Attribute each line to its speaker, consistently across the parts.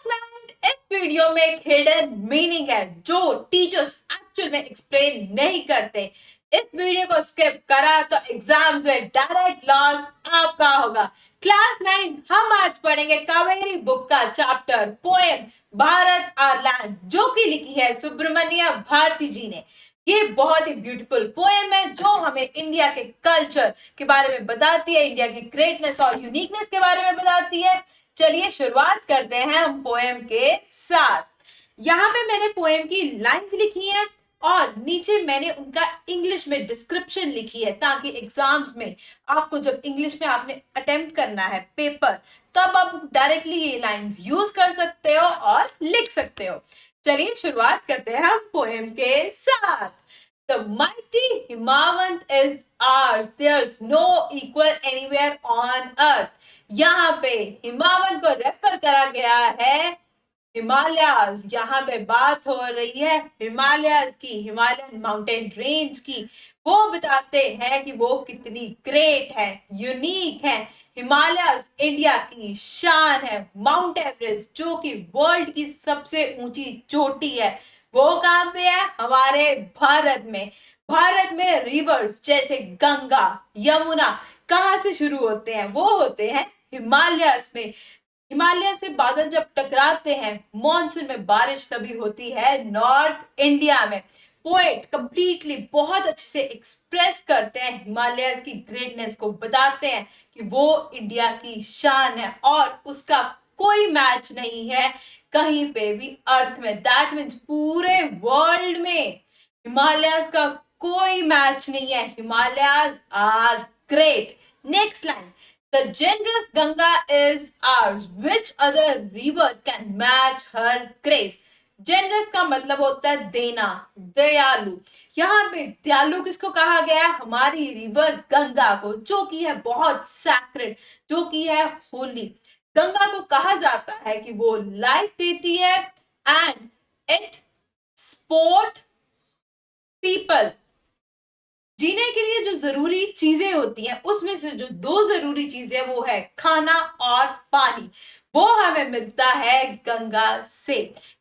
Speaker 1: Class 9 इस video में एक हिडन मीनिंग है जो टीचर्स एक्चुअल में एक्सप्लेन नहीं करते। इस वीडियो को स्किप करा तो एग्जाम्स में डायरेक्ट लॉस आपका होगा। क्लास 9 हम आज पढ़ेंगे कावेरी बुक का chapter poem Bharat our land, जो कि लिखी है सुब्रमण्य भारती जी ने। ये बहुत ही ब्यूटीफुल पोएम है जो हमें इंडिया के कल्चर के बारे में बताती है, इंडिया की ग्रेटनेस और यूनिकनेस के बारे में बताती है। चलिए शुरुआत करते हैं हम पोएम के साथ। यहाँ पे मैंने पोएम की लाइंस लिखी हैं और नीचे मैंने उनका इंग्लिश में डिस्क्रिप्शन लिखी है, ताकि एग्जाम्स में आपको जब इंग्लिश में आपने अटेम्प्ट करना है पेपर, तब आप डायरेक्टली ये लाइंस यूज कर सकते हो और लिख सकते हो। चलिए शुरुआत करते हैं हम पोएम के साथ। The mighty Himawant is ours. There's no equal anywhere on earth. यहाँ पे हिमावंत को रेफर करा गया है हिमालयाज। यहाँ पे बात हो रही है हिमालयाज की, हिमालयन माउंटेन रेंज की। वो बताते हैं कि वो कितनी ग्रेट है, यूनिक है। हिमालयाज इंडिया की शान है। माउंट एवरेस्ट जो कि वर्ल्ड की सबसे ऊंची चोटी है, वो कहाँ पे है? हमारे भारत में। भारत में रिवर्स जैसे गंगा, यमुना कहाँ से शुरू होते हैं? वो होते हैं हिमालयाज में। हिमालय से बादल जब टकराते हैं, मॉनसून में बारिश तभी होती है नॉर्थ इंडिया में। पोएट कंप्लीटली बहुत अच्छे से एक्सप्रेस करते हैं हिमालयस की ग्रेटनेस को, बताते हैं कि वो इंडिया की शान है और उसका कोई मैच नहीं है कहीं पे भी अर्थ में। दैट मीन्स पूरे वर्ल्ड में हिमालयस का कोई मैच नहीं है। Himalayas are great. Next line, The generous Ganga is ours. Which other river can match her grace? Generous का मतलब होता है देना, दयालु। यहाँ पे दयालु किसको कहा गया? हमारी रिवर गंगा को, जो कि है बहुत सैक्रेड, जो कि है होली। गंगा को कहा जाता है कि वो लाइफ देती है एंड इट सपोर्ट पीपल। जीने के लिए जो जरूरी चीजें होती हैं, उसमें से जो दो जरूरी चीजें वो है खाना और पानी। वो हमें मिलता है गंगा से।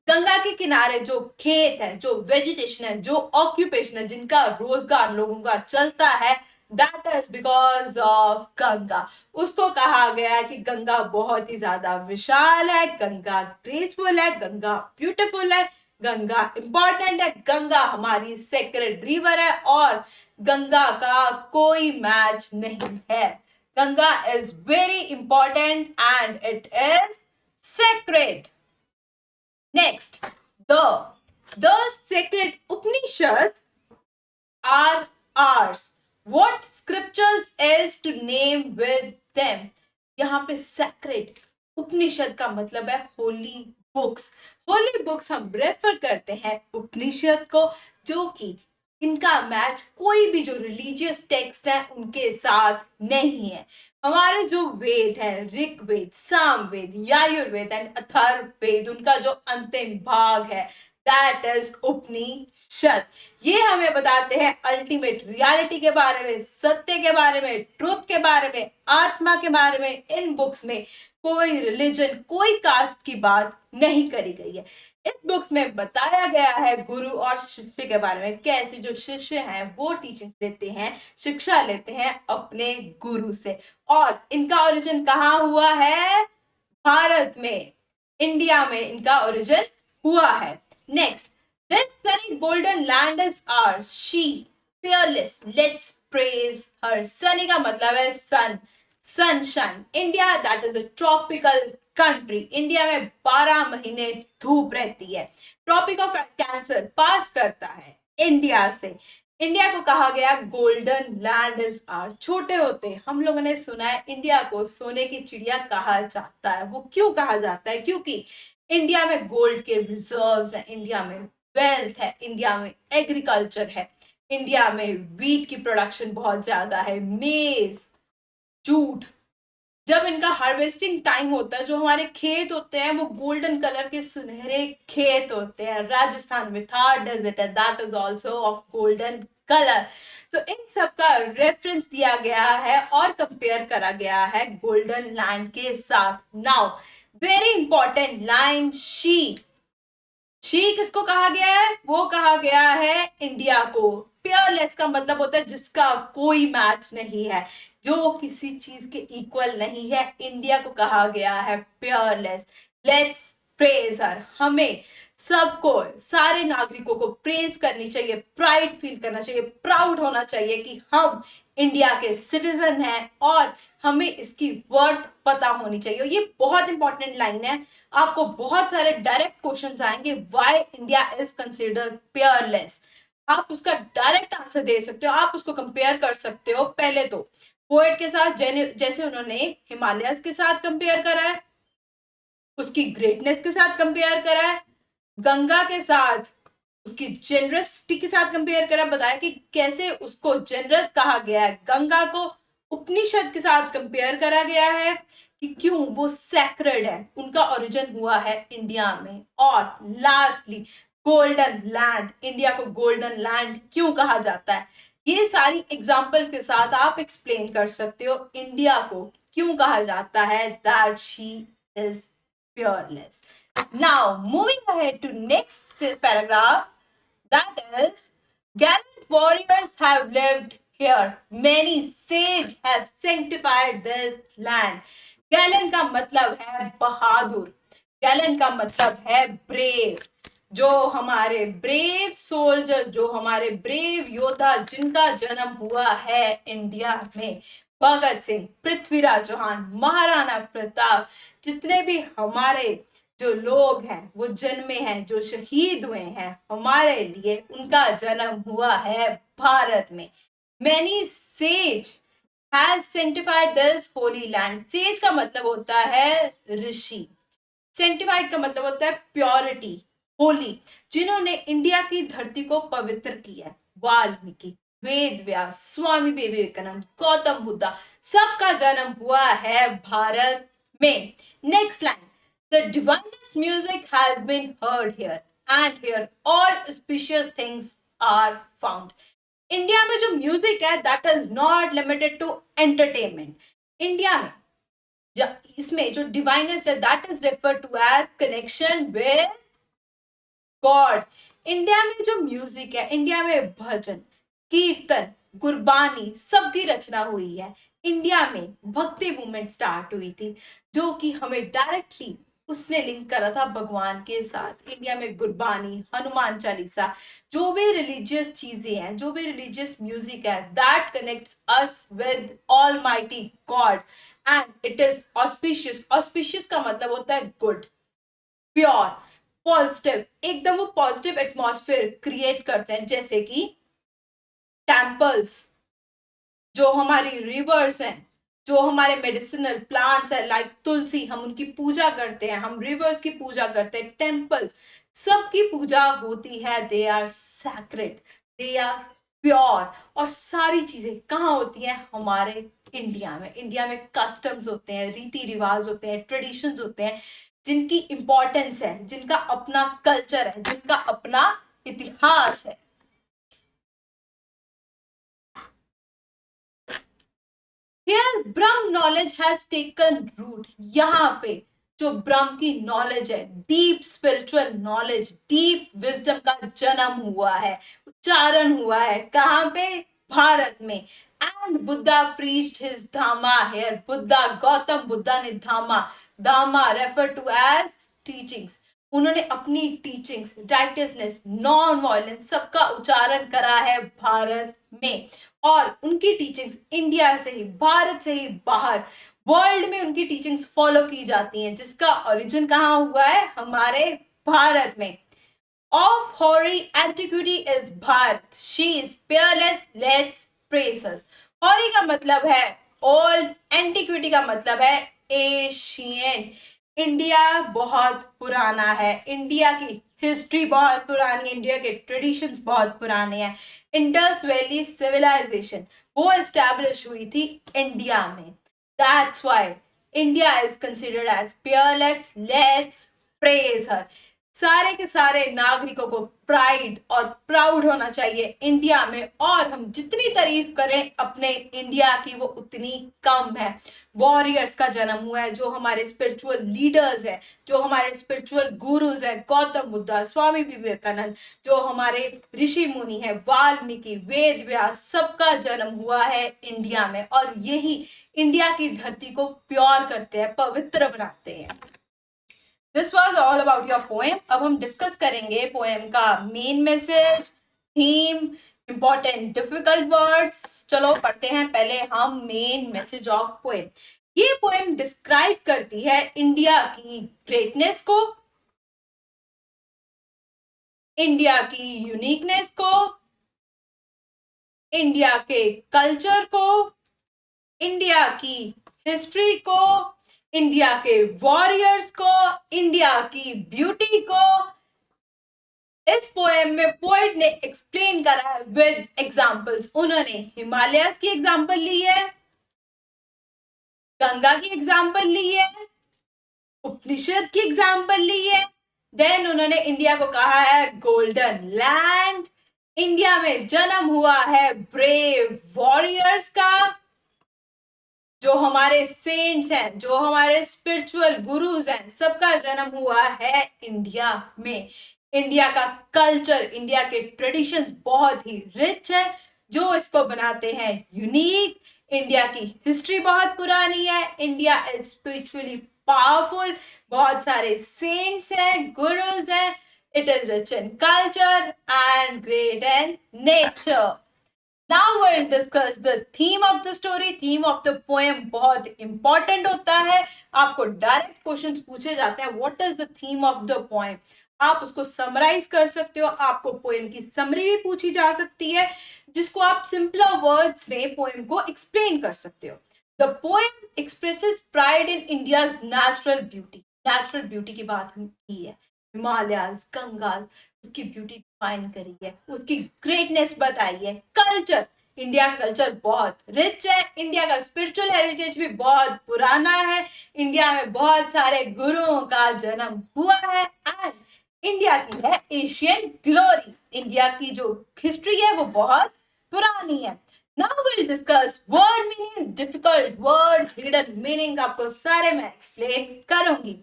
Speaker 1: गंगा के किनारे जो खेत है, जो वेजिटेशन है, जो ऑक्यूपेशन है, जिनका रोजगार लोगों का चलता है, that is because of Ganga. उसको कहा गया है कि गंगा बहुत ही ज्यादा विशाल है, गंगा ग्रेसफुल है, गंगा ब्यूटीफुल है, गंगा इंपॉर्टेंट है, गंगा हमारी सेक्रेड रिवर है और गंगा का कोई मैच नहीं है। Ganga is very important and it is sacred. Next, the sacred Upanishad are ours. What scriptures else to name with them? यहाँ पे sacred उपनिषद का मतलब है होली बुक्स। होली बुक्स हम रेफर करते हैं उपनिषद को, जो कि इनका मैच कोई भी जो रिलीजियस टेक्स्ट है उनके साथ नहीं है। हमारे जो वेद है, ऋग्वेद, सामवेद, यजुर्वेद एंड अथर्ववेद, उनका जो अंतिम भाग है दैट इज उपनिषद। ये हमें बताते हैं अल्टीमेट रियलिटी के बारे में, सत्य के बारे में, ट्रुथ के बारे में, आत्मा के बारे में। इन बुक्स में कोई रिलीजन, कोई कास्ट की बात नहीं करी गई है। इस बुक्स में बताया गया है गुरु और शिष्य के बारे में, कैसे जो शिष्य हैं वो टीचिंग लेते हैं, शिक्षा लेते हैं अपने गुरु से। और इनका ओरिजिन कहाँ हुआ है? भारत में, इंडिया में इनका ओरिजिन हुआ है। Next, this sunny golden land is ours. She fearless. Let's praise her. Sunny का मतलब है sun, sunshine. India that is a tropical country. India में 12 महीने धूप रहती है। ट्रॉपिक ऑफ कैंसर पास करता है इंडिया से। इंडिया को कहा गया गोल्डन लैंड इज आवर। छोटे होते हम लोगों ने सुना है इंडिया को सोने की चिड़िया कहा जाता है। वो क्यों कहा जाता है? क्योंकि इंडिया में गोल्ड के रिजर्व्स हैं, इंडिया में वेल्थ है, इंडिया में एग्रीकल्चर है, इंडिया में वीट की प्रोडक्शन बहुत ज्यादा है, मेज, जूट। जब इनका हार्वेस्टिंग टाइम होता है, जो हमारे खेत होते हैं वो गोल्डन कलर के सुनहरे खेत होते हैं। राजस्थान में थार डेजर्ट है, that is also of golden colour. तो इन सब का रेफरेंस दिया गया है और कंपेयर करा गया है गोल्डन लैंड के साथ। Now very important line, she किसको कहा गया है? वो कहा गया है इंडिया को। पियरलेस का मतलब होता है जिसका कोई मैच नहीं है, जो किसी चीज के इक्वल नहीं है, इंडिया को कहा गया है पियरलेस। लेट्स प्रेज हर। हमें सबको, सारे नागरिकों को प्रेज करनी चाहिए, प्राइड फील करना चाहिए, प्राउड होना चाहिए कि हम इंडिया के सिटीजन हैं और हमें इसकी वर्थ पता होनी चाहिए। ये बहुत इंपॉर्टेंट लाइन है। आपको बहुत सारे डायरेक्ट क्वेश्चंस आएंगे, why India is considered Peerless. आप उसका डायरेक्ट आंसर दे सकते हो, आप उसको कंपेयर कर सकते हो। पहले तो पोएट के साथ, जैसे उन्होंने हिमालयस के साथ कंपेयर करा है, उसकी ग्रेटनेस के साथ कंपेयर करा है, गंगा के साथ उसकी जेनरसिटी के साथ कंपेयर करा, बताया कि कैसे उसको जेनरस कहा गया है। गंगा को उपनिषद के साथ कंपेयर करा गया है कि क्यों वो सैक्रेड है, उनका ओरिजिन हुआ है इंडिया में। और लास्टली गोल्डन लैंड, इंडिया को गोल्डन लैंड क्यों कहा जाता है, ये सारी एग्जाम्पल के साथ आप एक्सप्लेन कर सकते हो इंडिया को क्यों कहा जाता है that she is fearless. Now, moving ahead to next paragraph, that is, gallant warriors have lived here. Many sage have sanctified this land. Gallant का मतलब है बहादुर, gallant का मतलब है brave. जो हमारे ब्रेव सोल्जर्स, जो हमारे ब्रेव योद्धा जिनका जन्म हुआ है इंडिया में, भगत सिंह, पृथ्वीराज चौहान, महाराणा प्रताप, जितने भी हमारे जो लोग हैं वो जन्मे हैं, जो शहीद हुए हैं हमारे लिए, उनका जन्म हुआ है भारत में। Many says has sanctified this Holi land. Says का मतलब होता है ऋषि, सेंटिफाइड का मतलब होता है प्योरिटी, होली, जिन्होंने इंडिया की धरती को पवित्र किया है। वाल्मीकि, वेद व्यास, स्वामी विवेकानंद, गौतम बुद्धा, सबका जन्म हुआ है भारत में। Next line, the divinest music has been heard here and here all auspicious things are found. India में जो म्यूजिक है that is not limited to entertainment. India में इसमें जो डिवाइनेस्ट है that is refer to as connection with God. India में जो music है, इंडिया में भजन, कीर्तन, गुरबानी सबकी रचना हुई है। इंडिया में भक्ति मूवमेंट स्टार्ट हुई थी जो कि हमें डायरेक्टली उसने लिंक करा था भगवान के साथ। इंडिया में गुरबानी, हनुमान चालीसा, जो भी रिलीजियस चीजें हैं, जो भी रिलीजियस म्यूजिक है, that connects us with almighty God and it is auspicious. Auspicious का मतलब होता है गुड, प्योर, पॉजिटिव, एकदम वो पॉजिटिव एटमॉस्फेयर क्रिएट करते हैं। जैसे कि टेम्पल्स, जो हमारी रिवर्स हैं, जो हमारे मेडिसिनल प्लांट्स है लाइक तुलसी, हम उनकी पूजा करते हैं, हम रिवर्स की पूजा करते हैं, टेम्पल्स सबकी पूजा होती है, they are sacred, they are pure. और सारी चीजें कहाँ होती हैं? हमारे इंडिया में। इंडिया में कस्टम्स होते हैं, रीति रिवाज होते हैं, ट्रेडिशंस होते हैं, जिनकी इंपॉर्टेंस है, जिनका अपना कल्चर है, जिनका अपना इतिहास है। Here Brahma knowledge has taken root. यहाँ पे जो ब्रह्म की नॉलेज है, deep spiritual knowledge, deep wisdom का जन्म हुआ है, उच्चारण हुआ है। कहाँ पे? भारत में। एंड बुद्धा प्रीच्ड हिज धामा हियर। बुद्धा, गौतम बुद्धा ने धामा, धामा रेफर टू एज टीचिंग्स, उन्होंने अपनी टीचिंग्स, राइटियसनेस, नॉन वायलेंस सबका उच्चारण करा है भारत में। और उनकी टीचिंग्स इंडिया से ही, भारत से ही बाहर वर्ल्ड में उनकी टीचिंग्स फॉलो की जाती हैं, जिसका ओरिजिन कहाँ हुआ है? हमारे भारत में। Of hoary antiquity is Bharat, she is peerless, let's praise her. Hoary का मतलब है ओल्ड, एंटिक्विटी का मतलब है एशियंट। इंडिया बहुत पुराना है, इंडिया की हिस्ट्री बहुत पुरानी है, इंडिया के ट्रेडिशंस बहुत पुराने हैं। इंडस वैली सिविलाइजेशन वो एस्टैब्लिश हुई थी इंडिया में। That's why India is considered as peerless. Let's praise her. सारे के सारे नागरिकों को प्राइड और प्राउड होना चाहिए इंडिया में, और हम जितनी तारीफ करें अपने इंडिया की वो उतनी कम है। वॉरियर्स का जन्म हुआ है, जो हमारे स्पिरिचुअल लीडर्स हैं, जो हमारे स्पिरिचुअल गुरुज हैं, गौतम बुद्ध, स्वामी विवेकानंद, जो हमारे ऋषि मुनि हैं, वाल्मीकि, वेद व्यास, सबका जन्म हुआ है इंडिया में, और यही इंडिया की धरती को प्योर करते हैं, पवित्र बनाते हैं। This was all about your poem. अब हम डिस्कस करेंगे पोएम का main message, theme, important difficult words. चलो पढ़ते हैं पहले हम मेन मैसेज ऑफ पोएम। ये पोएम डिस्क्राइब करती है इंडिया की ग्रेटनेस को, इंडिया की यूनिकनेस को, इंडिया के कल्चर को, इंडिया की हिस्ट्री को, इंडिया के वॉरियर्स को, इंडिया की ब्यूटी को। इस पोएम में पोएट ने एक्सप्लेन करा है विद एग्जांपल्स। उन्होंने हिमालयस की एग्जांपल ली है, गंगा की एग्जांपल ली है, उपनिषद की एग्जांपल ली है, देन उन्होंने इंडिया को कहा है गोल्डन लैंड। इंडिया में जन्म हुआ है ब्रेव वॉरियर्स का, जो हमारे सेंट्स हैं, जो हमारे स्पिरिचुअल गुरुज हैं, सबका जन्म हुआ है इंडिया में। इंडिया का कल्चर, इंडिया के ट्रेडिशंस बहुत ही रिच है, जो इसको बनाते हैं यूनिक। इंडिया की हिस्ट्री बहुत पुरानी है, इंडिया इज स्पिरिचुअली पावरफुल, बहुत सारे सेंट्स हैं, गुरुज हैं, it is rich in culture and great in nature. Now we'll discuss the theme of the story. Theme of the poem बहुत important होता है, आपको डायरेक्ट क्वेश्चंस पूछे जाते हैं, what is the theme of the poem? आप उसको summarise कर सकते हो, आपको पोएम की समरी भी पूछी जा सकती है, जिसको आप सिंपलर वर्ड्स में पोएम को एक्सप्लेन कर सकते हो। The poem expresses pride in India's natural beauty. Natural beauty की बात हम की है, हिमालयाज, गंगा, उसकी ब्यूटी डिफाइन करी है, उसकी ग्रेटनेस बताई है। कल्चर, इंडिया का कल्चर बहुत रिच है, इंडिया का स्पिरिचुअल हेरिटेज भी बहुत पुराना है, इंडिया में बहुत सारे गुरुओं का जन्म हुआ है, एंड इंडिया की है एशियन ग्लोरी। इंडिया की जो हिस्ट्री है वो बहुत पुरानी है। Now will discuss word meaning, difficult words, hidden meaning, आपको सारे मैं एक्सप्लेन करूंगी।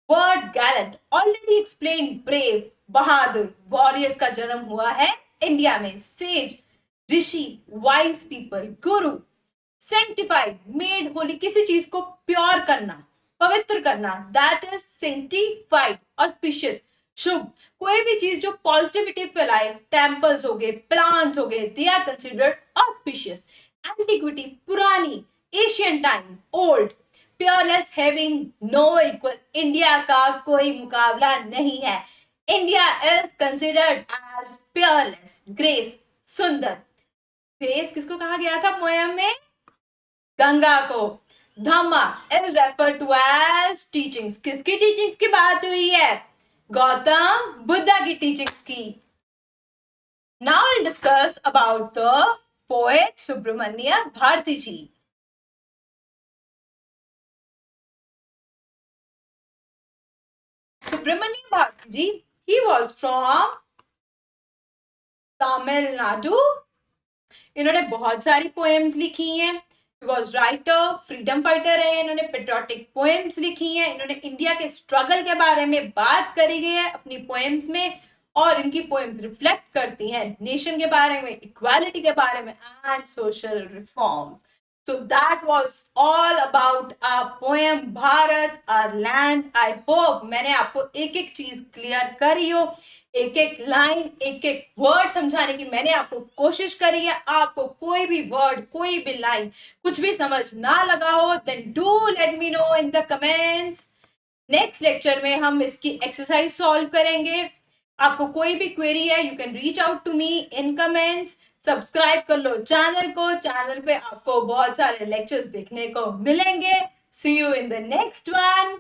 Speaker 1: Word gallant, already explain, brave, बहादुर, वॉरियर्स का जन्म हुआ है इंडिया में। सेज, ऋषि, wise people, guru. Sanctified, made holy, किसी चीज को प्योर करना, पवित्र करना, दैट इज सेंटिफाइड। ऑस्पिशियस, शुभ, कोई भी चीज जो पॉजिटिविटी फैलाए, टेम्पल्स हो गए, प्लांट्स हो गए, they are considered auspicious. Antiquity, पुरानी, Asian time, old. Peerless, having no equal, India का कोई मुकाबला नहीं है, India is considered as peerless. Grace, सुंदर, ग्रेस किसको कहा गया था पोएम में? गंगा को। Dhamma is refer to as teachings, किसकी टीचिंग्स की बात हुई है? गौतम बुद्धा की टीचिंग्स की। Now will discuss about the poet Subramanya Bharati ji. Subramanya Bharati ji, he was from Tamil Nadu. इन्होंने बहुत सारी पोएम्स लिखी हैं। He was writer, freedom fighter है, इन्होंने पेट्रियोटिक पोएम्स लिखी हैं, इन्होंने इंडिया के स्ट्रगल के बारे में बात करी गई है अपनी पोएम्स में, और इनकी पोएम्स रिफ्लेक्ट करती हैं नेशन के बारे में, इक्वालिटी के बारे में, and social reforms. So that was all about our poem Bharat, our land. I hope मैंने आपको एक एक चीज क्लियर करी हो, एक एक लाइन, एक एक वर्ड समझाने की मैंने आपको कोशिश करी है। आपको कोई भी वर्ड, कोई भी लाइन, कुछ भी समझ ना लगा हो, then do let me know in the comments. Next lecture में हम इसकी एक्सरसाइज सॉल्व करेंगे। आपको कोई भी क्वेरी है, you can reach out to me in comments. Subscribe कर लो चैनल को, चैनल पे आपको बहुत सारे लेक्चर्स देखने को मिलेंगे। See you in the next one.